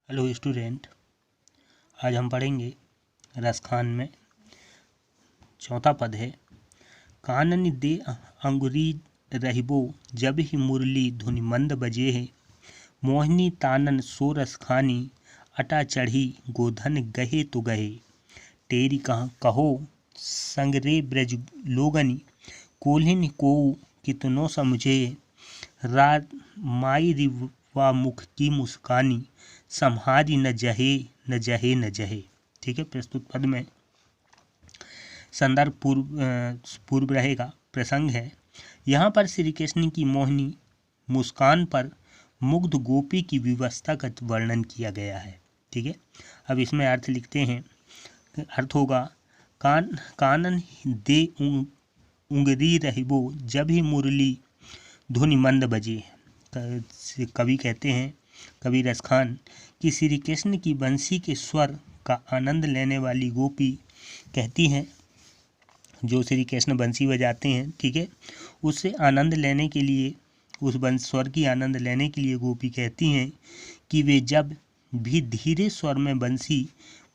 Hello student, आज हम पढ़ेंगे रसखान में चौथा पद है। कानन दे अंगुरी रहिबो जब ही मुरली धुनि मंद बजे है। मोहिनी तानन सो रसखानी अटा चढ़ी गोधन गहे तो गहे। तेरी कहो संगरे ब्रज लोगनी कोल्हिन को कितनो समझे। रात माई रिवा मुख की मुस्कानी सम्हारी न जहे न जहे न जहे। ठीक है, प्रस्तुत पद में संदर्भ पूर्व रहेगा। प्रसंग है, यहाँ पर श्री कृष्ण की मोहिनी मुस्कान पर मुग्ध गोपी की विवस्था का वर्णन किया गया है। ठीक है, अब इसमें अर्थ लिखते हैं। अर्थ होगा कानन दे उंगरी रहिबो जब ही मुरली धुनि मंद बजे। कवि कहते हैं, कवि रसखान, कि श्री कृष्ण की बंसी के स्वर का आनंद लेने वाली गोपी कहती हैं, जो श्री कृष्ण बंसी बजाते हैं, ठीक है, उससे आनंद लेने के लिए, उस स्वर की आनंद लेने के लिए गोपी कहती हैं कि वे जब भी धीरे स्वर में बंसी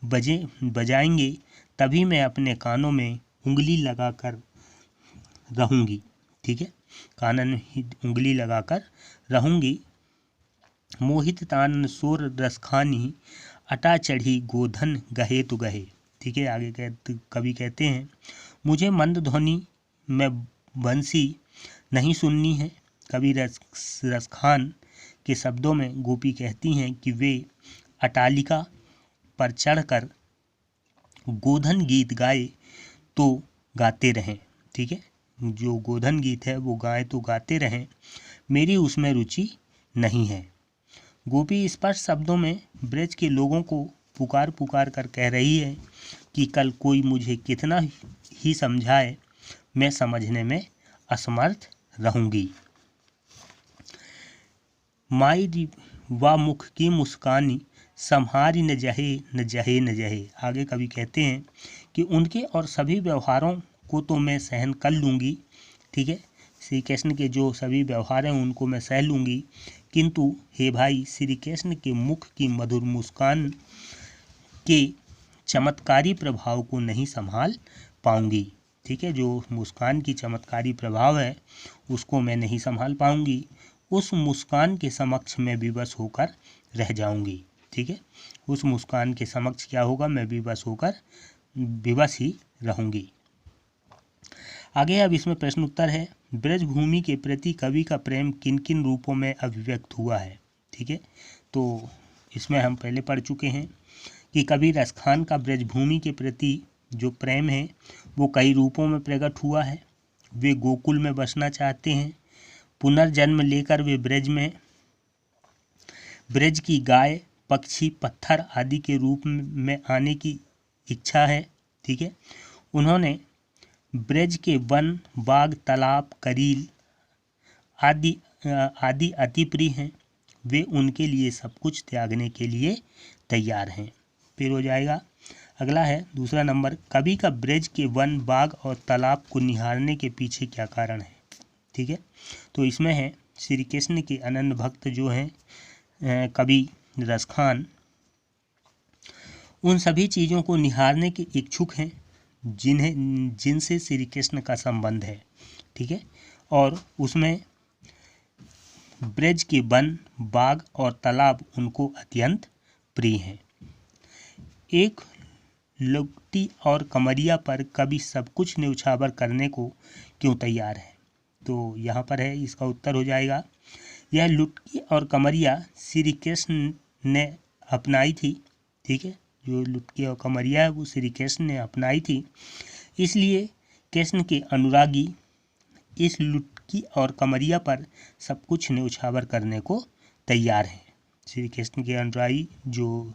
बजाएंगे तभी मैं अपने कानों में उंगली लगाकर रहूँगी। ठीक है, कानन में उंगली लगाकर रहूँगी। मोहित तानन सोर रसखानी अटा चढ़ी गोधन गहे तो गहे। ठीक है, आगे कवि कहते हैं, मुझे मंद ध्वनि में बंसी नहीं सुननी है। कवि रसखान के शब्दों में गोपी कहती हैं कि वे अटालिका पर चढ़कर गोधन गीत गाए तो गाते रहें। ठीक है, जो गोधन गीत है वो गाए तो गाते रहें, मेरी उसमें रुचि नहीं है। गोपी स्पष्ट शब्दों में ब्रज के लोगों को पुकार पुकार कर कह रही है कि कल कोई मुझे कितना ही समझाए, मैं समझने में असमर्थ रहूंगी। माई वा मुख की मुस्कानी सम्हारी न जहे न जहे न जहे। आगे कवि कहते हैं कि उनके और सभी व्यवहारों को तो मैं सहन कर लूँगी। ठीक है, श्री कृष्ण के जो सभी व्यवहार हैं उनको मैं सह लूँगी, किंतु हे भाई, श्री कृष्ण के मुख की मधुर मुस्कान के चमत्कारी प्रभाव को नहीं संभाल पाऊंगी। ठीक है, जो मुस्कान की चमत्कारी प्रभाव है उसको मैं नहीं संभाल पाऊंगी। उस मुस्कान के समक्ष मैं विवश होकर रह जाऊंगी। ठीक है, उस मुस्कान के समक्ष क्या होगा, मैं विवश होकर विवश ही रहूंगी। आगे अब इसमें प्रश्न उत्तर है। ब्रजभूमि के प्रति कवि का प्रेम किन किन रूपों में अभिव्यक्त हुआ है। ठीक है, तो इसमें हम पहले पढ़ चुके हैं कि कवि रसखान का ब्रजभूमि के प्रति जो प्रेम है वो कई रूपों में प्रकट हुआ है। वे गोकुल में बसना चाहते हैं, पुनर्जन्म लेकर वे ब्रज की गाय, पक्षी, पत्थर आदि के रूप में आने की इच्छा है। ठीक है, उन्होंने ब्रज के वन, बाग, तालाब, करील आदि अति प्रिय हैं। वे उनके लिए सब कुछ त्यागने के लिए तैयार हैं। फिर हो जाएगा, अगला है दूसरा नंबर, कवि का ब्रज के वन, बाग और तालाब को निहारने के पीछे क्या कारण है। ठीक है, तो इसमें है श्री कृष्ण के अनन्य भक्त जो हैं कवि रसखान, उन सभी चीज़ों को निहारने के इच्छुक हैं जिनसे श्री कृष्ण का संबंध है। ठीक है, और उसमें ब्रज के वन, बाग और तालाब उनको अत्यंत प्रिय हैं। एक लुट्टी और कमरिया पर कवि सब कुछ न्यौछावर करने को क्यों तैयार है। तो यहाँ पर है, इसका उत्तर हो जाएगा, यह लुटकी और कमरिया श्री कृष्ण ने अपनाई थी। ठीक है, जो लुटकी और कमरिया है वो श्री कृष्ण ने अपनाई थी, इसलिए कृष्ण के अनुरागी इस लुटकी और कमरिया पर सब कुछ न्यौछावर करने को तैयार हैं। श्री कृष्ण के अनुरागी जो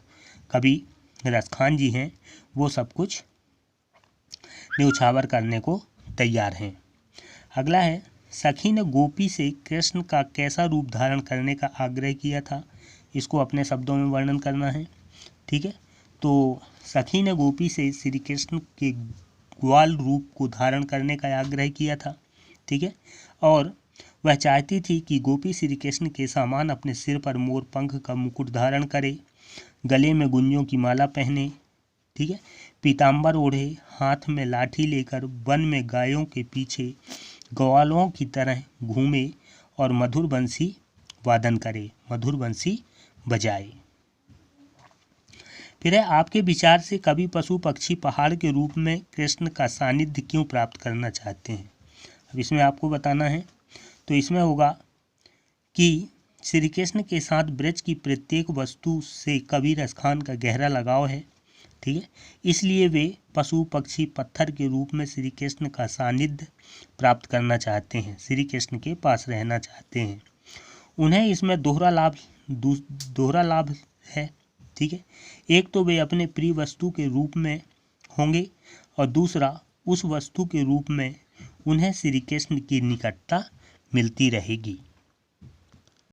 कवि रसखान जी हैं वो सब कुछ न्यौछावर करने को तैयार हैं। अगला है, सखी ने गोपी से कृष्ण का कैसा रूप धारण करने का आग्रह किया था। इसको अपने शब्दों में वर्णन करना है। ठीक है, तो सखी ने गोपी से श्री कृष्ण के ग्वाल रूप को धारण करने का आग्रह किया था। ठीक है, और वह चाहती थी कि गोपी श्री कृष्ण के समान अपने सिर पर मोर पंख का मुकुट धारण करे। गले में गुंजों की माला पहने, ठीक है, पीताम्बर ओढ़े, हाथ में लाठी लेकर वन में गायों के पीछे ग्वालों की तरह घूमे और मधुर बंसी वादन करे, मधुर बंसी बजाए। फिर है, आपके विचार से कवि पशु पक्षी पहाड़ के रूप में कृष्ण का सानिध्य क्यों प्राप्त करना चाहते हैं? अब इसमें आपको बताना है। तो इसमें होगा कि श्री कृष्ण के साथ ब्रज की प्रत्येक वस्तु से कवि रसखान का गहरा लगाव है, ठीक है, इसलिए वे पशु पक्षी पत्थर के रूप में श्री कृष्ण का सानिध्य प्राप्त करना चाहते हैं, श्री कृष्ण के पास रहना चाहते हैं। उन्हें इसमें दोहरा लाभ है, ठीक है, एक तो वे अपने प्रिय वस्तु के रूप में होंगे और दूसरा उस वस्तु के रूप में उन्हें श्री कृष्ण की निकटता मिलती रहेगी।